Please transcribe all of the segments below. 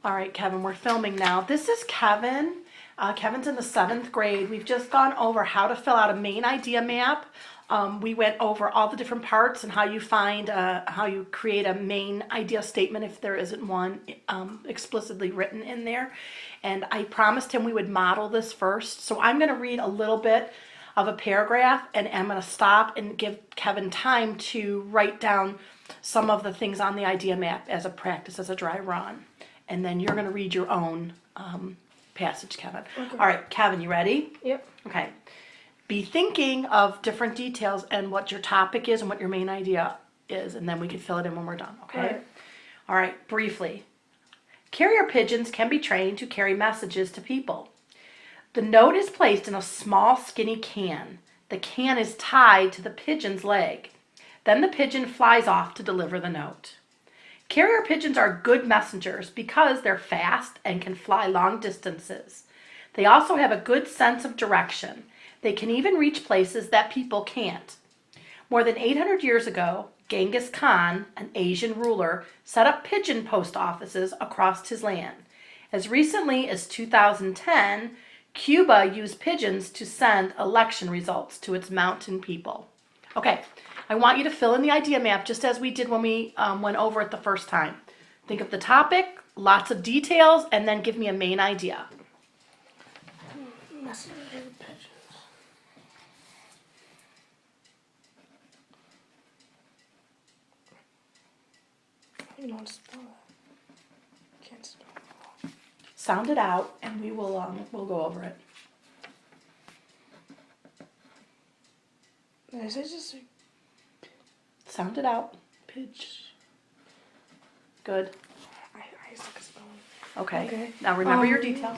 All right, Kevin, we're filming now. This is Kevin. Kevin's in the 7th grade. We've just gone over how to fill out a main idea map. We went over all the different parts and how you find, how you create a main idea statement if there isn't one explicitly written in there. And I promised him we would model this first. So I'm going to read a little bit of a paragraph and I'm going to stop and give Kevin time to write down some of the things on the idea map as a practice, as a dry run. And then you're going to read your own passage, Kevin. Okay. All right, Kevin, you ready? Yep. Okay. Be thinking of different details and what your topic is and what your main idea is, and then we can fill it in when we're done, okay? All right, briefly. Carrier pigeons can be trained to carry messages to people. The note is placed in a small, skinny can. The can is tied to the pigeon's leg. Then the pigeon flies off to deliver the note. Carrier pigeons are good messengers because they're fast and can fly long distances. They also have a good sense of direction. They can even reach places that people can't. More than 800 years ago, Genghis Khan, an Asian ruler, set up pigeon post offices across his land. As recently as 2010, Cuba used pigeons to send election results to its mountain people. Okay. I want you to fill in the idea map just as we did when we went over it the first time. Think of the topic, lots of details, and then give me a main idea. Messenger pigeons. I don't know how to spell that. Can't spell it. Sound it out, and we'll go over it. Is it just Sound it out. Pitch. Good. I suck at spelling. Okay. Now remember your details.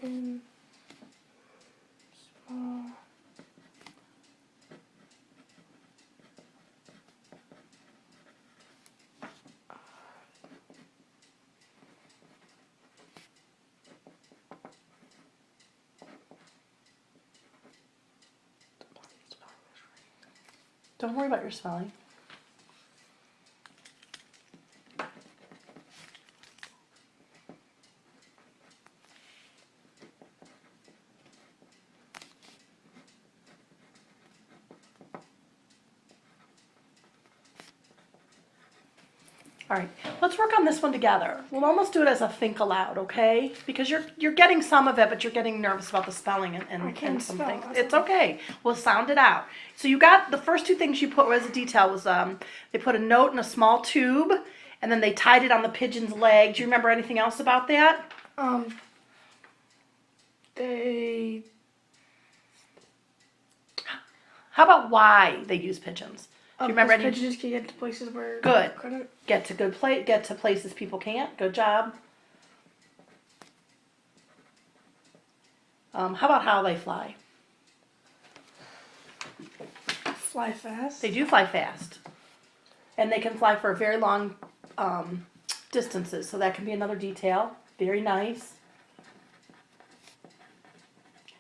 In small. Don't worry about your spelling. All right, let's work on this one together. We'll almost do it as a think aloud, okay? Because you're getting some of it, but you're getting nervous about the spelling and some things. It's okay. We'll sound it out. So you got the first two things you put as a detail was they put a note in a small tube, and then they tied it on the pigeon's leg. Do you remember anything else about that? They. How about why they use pigeons? Do you remember any? Pigeons can get to places where Good. Couldn't. Get to places people can't. Good job. How about how they fly? Fly fast. They do fly fast, and they can fly for very long distances. So that can be another detail. Very nice.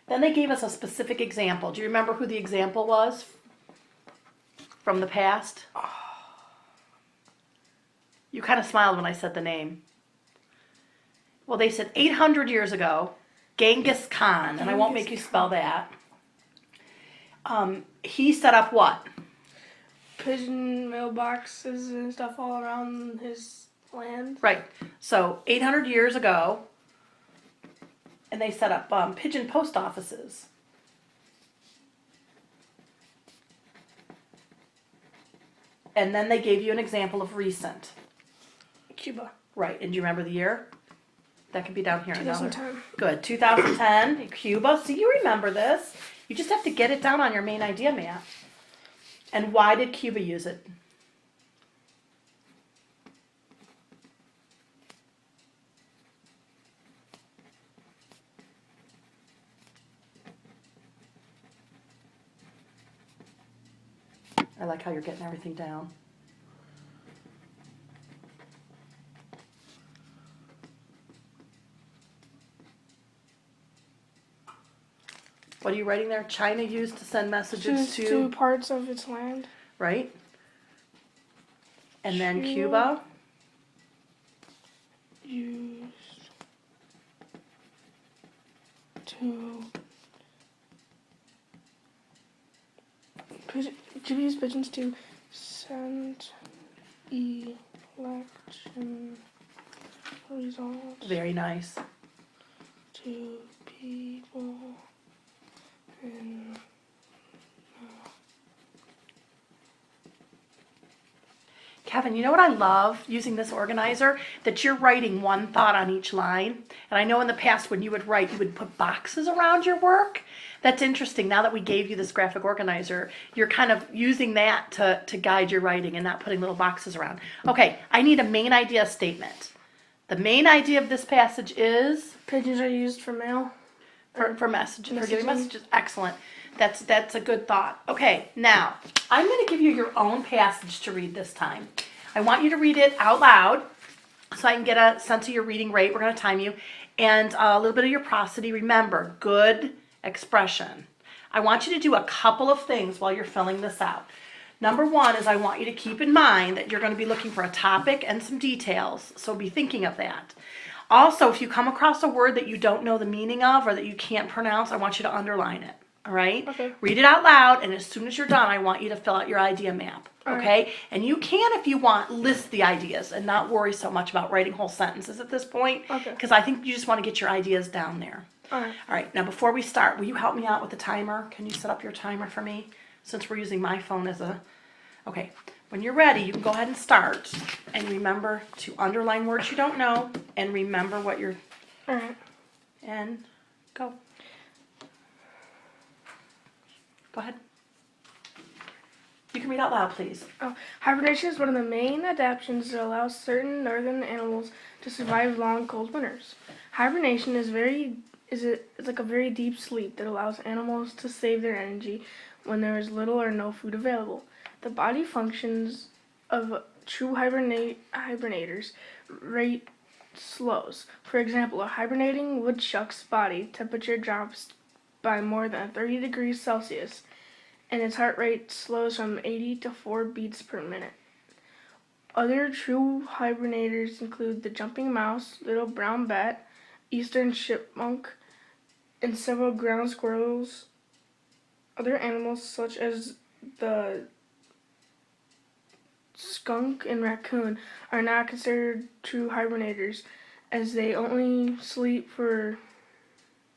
Then they gave us a specific example. Do you remember who the example was from the past? You kind of smiled when I said the name. Well, they said 800 years ago, Genghis Khan, and I won't make you spell that. He set up what? Pigeon mailboxes and stuff all around his land. Right. So 800 years ago, and they set up pigeon post offices. And then they gave you an example of recent. Cuba. Right. And do you remember the year? That could be down here. 2010. Good. 2010, Cuba. See, you remember this. You just have to get it down on your main idea map. And why did Cuba use it? I like how you're getting everything down. What are you writing there? China used to send messages to parts of its land. Right? And then Cuba. Used to Cuba used pigeons to send election results Very nice. to people in Kevin, you know what I love using this organizer? That you're writing one thought on each line. And I know in the past when you would write, you would put boxes around your work. That's interesting. Now that we gave you this graphic organizer, you're kind of using that to guide your writing and not putting little boxes around. Okay, I need a main idea statement. The main idea of this passage is pigeons are used for mail. for messages, for giving Messaging. messages. Excellent. That's a good thought. Okay, now I'm going to give you your own passage to read this time. I want you to read it out loud so I can get a sense of your reading rate. We're going to time you and a little bit of your prosody. Remember, good expression. I want you to do a couple of things while you're filling this out. Number one is I want you to keep in mind that you're going to be looking for a topic and some details, so be thinking of that. Also, if you come across a word that you don't know the meaning of or that you can't pronounce, I want you to underline it. All right? Okay. Read it out loud, and as soon as you're done, I want you to fill out your idea map. Okay? And you can, if you want, list the ideas and not worry so much about writing whole sentences at this point. Okay. Because I think you just want to get your ideas down there. All right. All right. Now, before we start, will you help me out with the timer? Can you set up your timer for me? Since we're using my phone as a... Okay. When you're ready, you can go ahead and start. And remember to underline words you don't know and remember what you're... All right. And go. Go ahead. You can read out loud, please. Hibernation is one of the main adaptations that allows certain northern animals to survive long, cold winters. Hibernation is like a very deep sleep that allows animals to save their energy when there is little or no food available. The body functions of true hibernators rate slows. For example, a hibernating woodchuck's body temperature drops by more than 30 degrees Celsius, and its heart rate slows from 80 to 4 beats per minute. Other true hibernators include the jumping mouse, little brown bat, eastern chipmunk, and several ground squirrels. Other animals such as the skunk and raccoon are not considered true hibernators, as they only sleep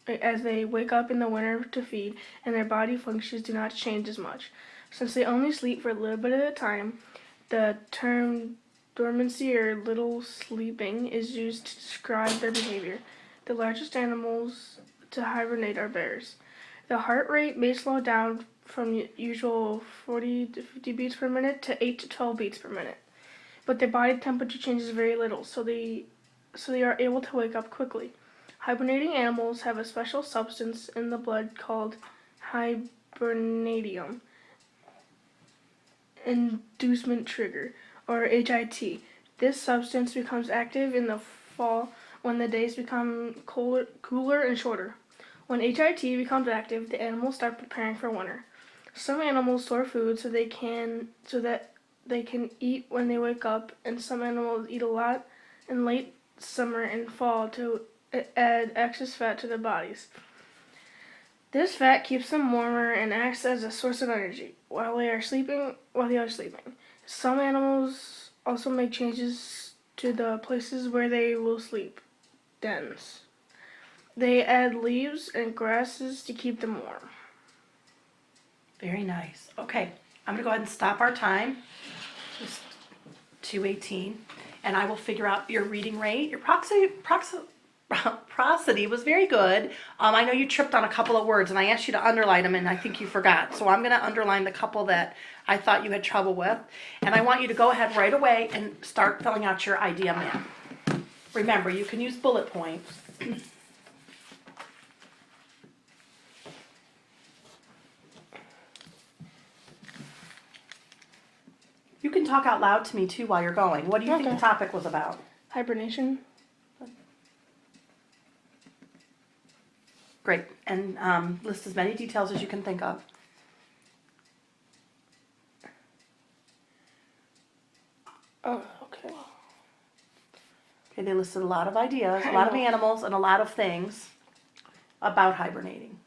as they wake up in the winter to feed, and their body functions do not change as much. Since they only sleep for a little bit at a time, the term dormancy or little sleeping is used to describe their behavior. The largest animals to hibernate are bears. The heart rate may slow down from usual 40 to 50 beats per minute to 8 to 12 beats per minute, but their body temperature changes very little, so they are able to wake up quickly. Hibernating animals have a special substance in the blood called hibernadium inducement trigger, or HIT. This substance becomes active in the fall when the days become cooler and shorter. When HIT becomes active, the animals start preparing for winter. Some animals store food so that they can eat when they wake up, and some animals eat a lot in late summer and fall to add excess fat to their bodies. This fat keeps them warmer and acts as a source of energy while they are sleeping. Some animals also make changes to the places where they will sleep, dens. They add leaves and grasses to keep them warm. Very nice. Okay, I'm going to go ahead and stop our time. Just 2:18. And I will figure out your reading rate. Your prosody was very good. I know you tripped on a couple of words, and I asked you to underline them, and I think you forgot. So I'm going to underline the couple that I thought you had trouble with. And I want you to go ahead right away and start filling out your idea map. Remember, you can use bullet points. You can talk out loud to me, too, while you're going. What do you think the topic was about? Hibernation. Great. And list as many details as you can think of. Oh, okay. Okay, they listed a lot of ideas, a lot of animals, and a lot of things about hibernating.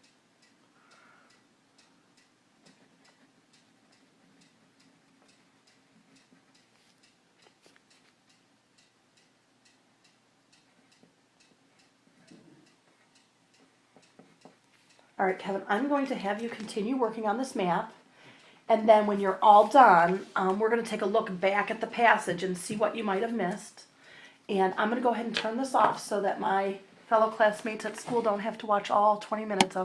All right, Kevin, I'm going to have you continue working on this map. And then when you're all done, we're going to take a look back at the passage and see what you might have missed. And I'm going to go ahead and turn this off so that my fellow classmates at school don't have to watch all 20 minutes of